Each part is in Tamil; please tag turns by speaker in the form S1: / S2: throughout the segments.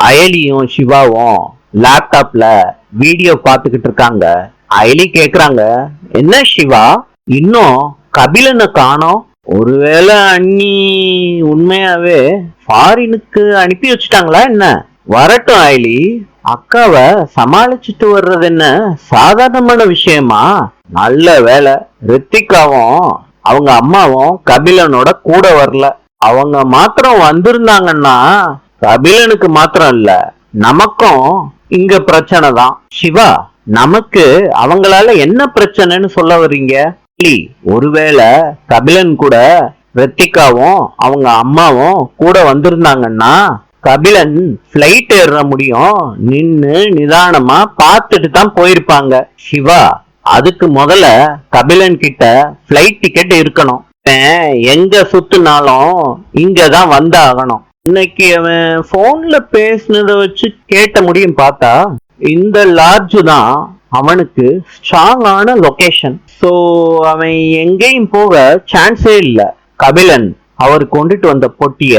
S1: அயலியும் சிவாவும் லேப்டாப்ல வீடியோ பார்த்துக்கிட்டு இருக்காங்க. அயலி கேக்குறாங்க, என்ன சிவா இன்னும் கபிலனை காணோம்? ஒருவேளை அண்ணி உண்மையாவே ஃபாரினுக்கு அனுப்பி வச்சுட்டாங்களா என்ன? வரட்டும் அயலி, அக்காவை சமாளிச்சுட்டு வர்றது என்ன சாதாரணமான விஷயமா? நல்ல வேலை ரித்திகாவும் அவங்க அம்மாவும் கபிலனோட கூட வரல. அவங்க மாத்திரம் வந்திருந்தாங்கன்னா கபிலனுக்கு மாத்திரம் இல்ல, நமக்கும் இங்க பிரச்சனை தான். சிவா, நமக்கு அவங்களால என்ன பிரச்சனைன்னு சொல்ல வர்றீங்க? ஒருவேளை கபிலன் கூட ரித்திகாவும் அவங்க அம்மாவும் கூட வந்திருந்தாங்கன்னா கபிலன் பிளைட் ஏற முடியும் நின்னு நிதானமா பார்த்துட்டு தான் போயிருப்பாங்க. சிவா, அதுக்கு முதல்ல கபிலன் கிட்ட பிளைட் டிக்கெட் இருக்கணும். எங்க சுத்துனாலும் இங்கதான் வந்தாகணும். இன்னைக்கு அவன் போன்ல பேசினத வச்சு கேட்ட முடியும் பார்த்தா இந்த லாட்ஜ் தான் அவனுக்கு ஸ்ட்ராங்கான லொகேஷன். சோ அவன் எங்கேயும் போக சான்ஸே இல்ல. கபிலன் அவர் கொண்டுட்டு வந்த பொட்டிய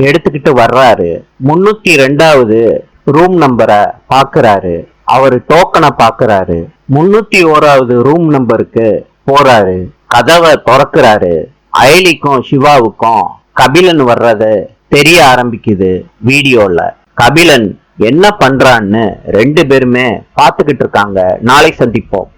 S1: எடுத்துக்கிட்டு வர்றாரு. 302வது ரூம் நம்பரை பாக்குறாரு. அவரு டோக்கனை பாக்குறாரு. 301வது ரூம் நம்பருக்கு போறாரு. கதவை திறக்கிறாரு. அயலிக்கும் சிவாவுக்கும் கபிலன் வர்றது தெரிய ஆரம்பிக்குது. வீடியோல கபிலன் என்ன பண்றான்னு 2 பேருமே பாத்துக்கிட்டு இருக்காங்க. நாளை சந்திப்போம்.